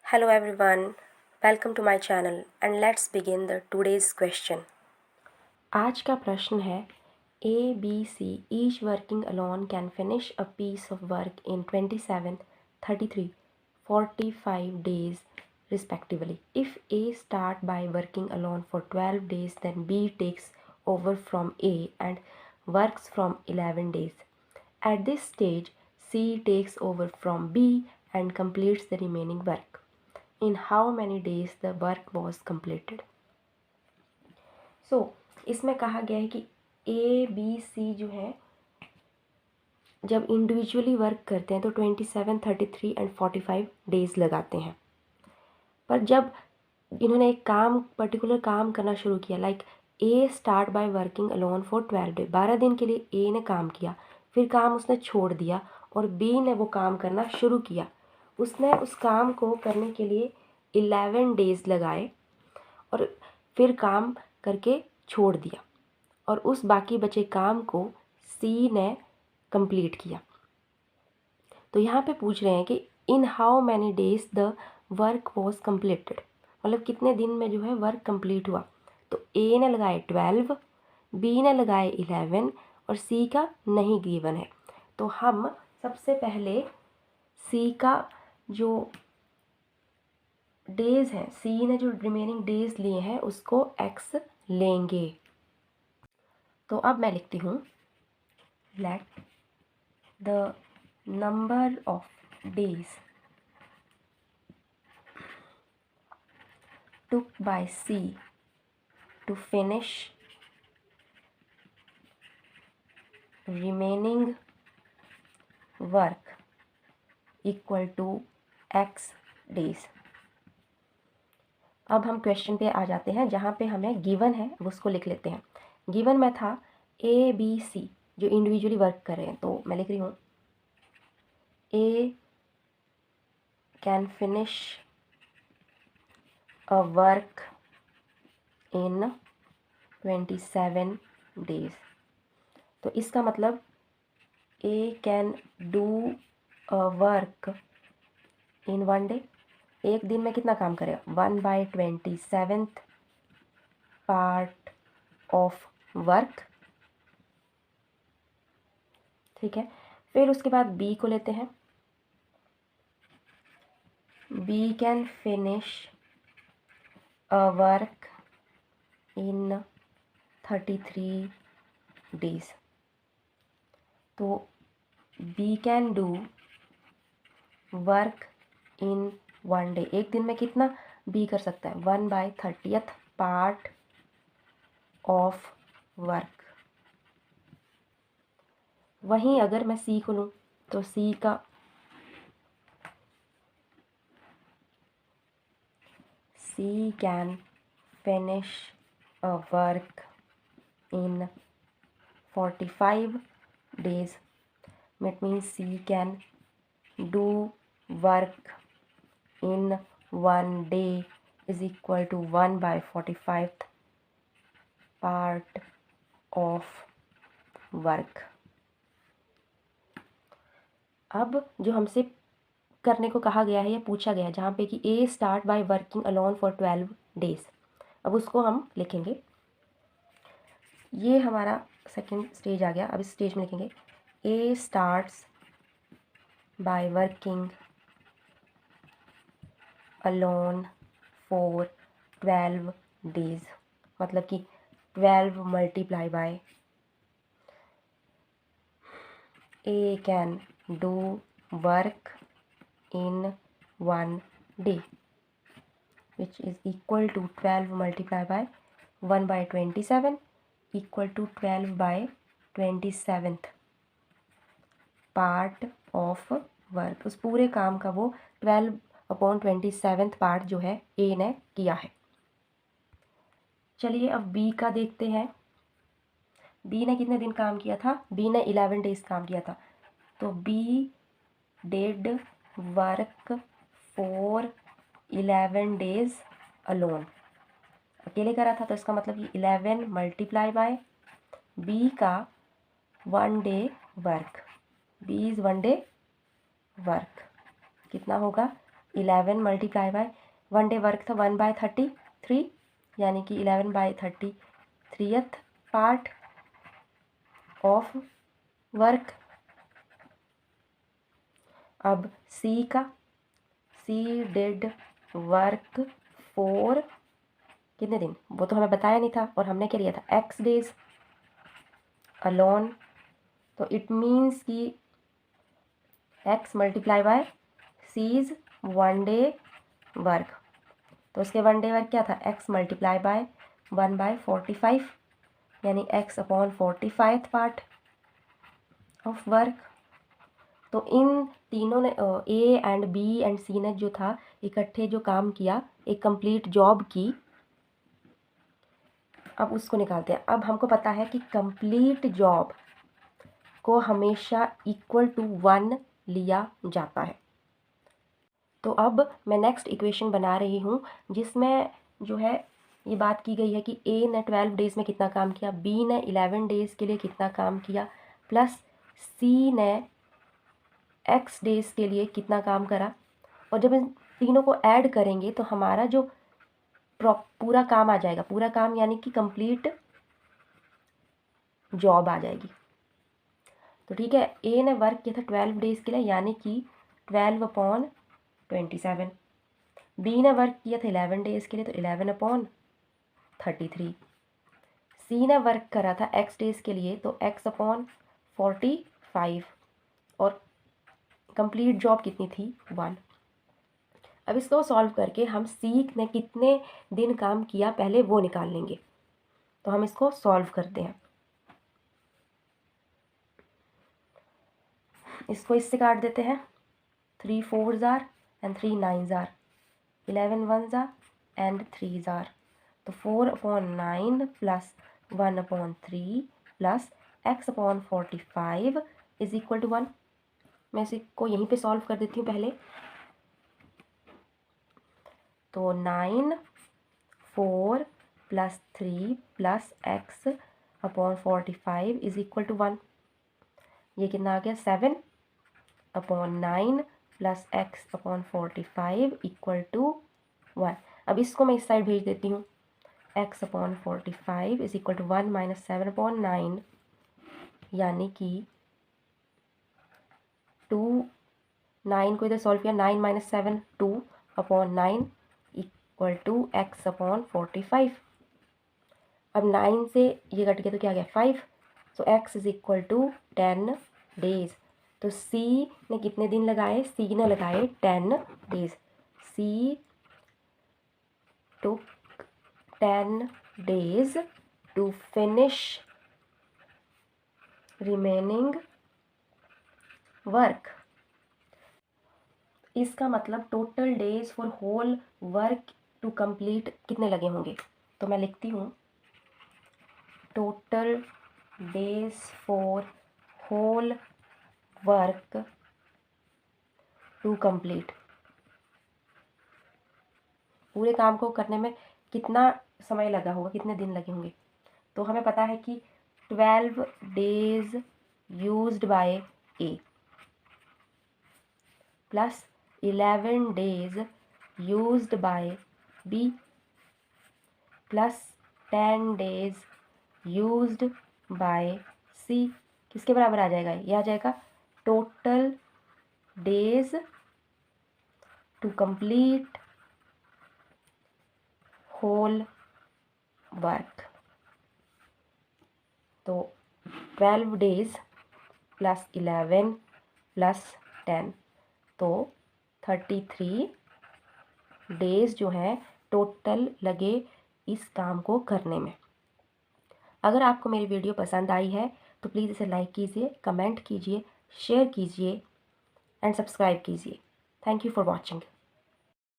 Hello everyone, welcome to my channel and let's begin the today's question. आज का प्रश्न है A, B, C each working alone can finish a piece of work in 27, 33, 45 days respectively. If A start by working alone for 12 days, then B takes over from A and works from 11 days. At this stage, C takes over from B and completes the remaining work. In how many days the work was completed? इसमें कहा गया है कि A, B, C जो है जब individually work करते हैं तो 27, 33 एंड 45 डेज लगाते हैं। पर जब इन्होंने एक पर्टिकुलर काम करना शुरू किया, like A start by working alone for 12 day, 12 दिन के लिए A ने काम किया, फिर काम उसने छोड़ दिया और B ने वो काम करना शुरू किया। उसने उस काम को करने के लिए 11 डेज लगाए और फिर काम करके छोड़ दिया और उस बाकी बचे काम को सी ने कंप्लीट किया। तो यहाँ पे पूछ रहे हैं कि in how many days the work was completed, मतलब कितने दिन में जो है वर्क कंप्लीट हुआ। तो ए ने लगाए 12, बी ने लगाए 11 और सी का नहीं गिवन है। तो हम सबसे पहले सी का जो डेज है, सी ने जो रिमेनिंग डेज लिए हैं उसको एक्स लेंगे। तो अब मैं लिखती हूँ let the number of days took by C to finish remaining work equal to X days। अब हम क्वेश्चन पे आ जाते हैं जहाँ पे हमें गिवन है वो उसको लिख लेते हैं। गिवन में था A, B, C जो इंडिविजुअली वर्क कर रहे हैं, तो मैं लिख रही हूँ A can finish a work in 27 days। तो इसका मतलब A can do a work in 1 day, एक दिन में कितना काम करेगा, 1/27 पार्ट ऑफ वर्क। ठीक है, फिर उसके बाद B को लेते हैं। B can finish a work in 33 days। तो B can do work in 1 day, एक दिन में कितना B कर सकता है, 1/30 पार्ट ऑफ वर्क। वहीं अगर मैं C को लूँ तो C can finish a work in 45 days। It means C can do work in 1 day is equal to 1/45 part of work। अब जो हमसे करने को कहा गया है या पूछा गया है जहाँ पे कि A start by working alone for 12 days, अब उसको हम लिखेंगे। ये हमारा सेकंड स्टेज आ गया। अब इस स्टेज में लिखेंगे A starts by working alone for 12 days, मतलब कि 12 multiply by A can do work in 1 day which is equal to 12 multiplied by 1/27 equal to 12 by 27th part of work. उस पूरे काम का वो 12/27 पार्ट जो है ए ने किया है। चलिए अब बी का देखते हैं। बी ने कितने दिन काम किया था, बी ने 11 डेज काम किया था। तो B did work for 11 days alone, अकेले करा था, तो इसका मतलब कि 11 मल्टीप्लाई बाय बी का 1 day work, B is 1 day work कितना होगा 11 मल्टीप्लाई बाय 1 डे वर्क था 1/33, यानी कि 11/33 पार्ट ऑफ वर्क। अब सी का, सी डिड वर्क फॉर कितने दिन, वो तो हमें बताया नहीं था, और हमने क्या लिया था x डेज अलोन। तो इट मीन्स कि x multiply by C's 1 day work. तो उसके 1 डे वर्क क्या था, x मल्टीप्लाई बाय 1/45, यानी x upon 45 part of work. तो इन तीनों ने A and B and C ने जो था इकट्ठे जो काम किया, एक कंप्लीट जॉब की। अब उसको निकालते हैं। अब हमको पता है कि कंप्लीट जॉब को हमेशा इक्वल टू 1 लिया जाता है। तो अब मैं नेक्स्ट इक्वेशन बना रही हूँ जिसमें जो है ये बात की गई है कि A ने 12 डेज़ में कितना काम किया, B ने 11 डेज़ के लिए कितना काम किया, प्लस C ने X डेज़ के लिए कितना काम करा। और जब इन तीनों को ऐड करेंगे तो हमारा जो पूरा काम आ जाएगा, पूरा काम यानी कि कंप्लीट जॉब आ जाएगी। तो ठीक है, A ने वर्क किया था 12 डेज़ के लिए, यानी कि 12/27। B ने वर्क किया था 11 डेज़ के लिए, तो 11/33। C ने वर्क करा था X डेज़ के लिए, तो X/45, और कंप्लीट जॉब कितनी थी, 1। अब इसको सॉल्व करके हम C ने कितने दिन काम किया पहले वो निकाल लेंगे। तो हम इसको सॉल्व करते हैं। इसको इससे काट देते हैं, 3 4s are and 3 9s are, 11 1s are and 3s are। तो 4/9 प्लस 1/3 प्लस x/45 इज इक्वल टू 1। मैं इसको यहीं पे सॉल्व कर देती हूँ पहले। तो 9 4 प्लस 3 प्लस x/45 इज इक्वल टू 1। ये कितना आ गया, 7/9 प्लस x/45 इक्वल टू 1। अब इसको मैं इस साइड भेज देती हूँ, x/45 is equal to 1 minus 7/9, यानी कि 2, 9 को इधर सॉल्व किया, 9 माइनस 7 2/9 इक्वल टू x/45। अब 9 से ये कट गया तो क्या आ गया, 5। So x is equal to 10 days. तो C ने कितने दिन लगाए, C ने लगाए 10 days. C took 10 days to finish remaining work। इसका मतलब total days for whole work to complete कितने लगे होंगे। तो मैं लिखती हूँ, total days for whole work to complete, पूरे काम को करने में कितना समय लगा होगा, कितने दिन लगे होंगे। तो हमें पता है कि 12 days used by A plus 11 days used by B plus 10 days used by C किसके बराबर आ जाएगा, ये आ जाएगा total days to complete whole work. तो 12 डेज प्लस 11 प्लस 10, तो 33 डेज जो हैं टोटल लगे इस काम को करने में। अगर आपको मेरी वीडियो पसंद आई है तो प्लीज़ इसे लाइक कीजिए, कमेंट कीजिए, शेयर कीजिए एंड सब्सक्राइब कीजिए। Thank you for watching.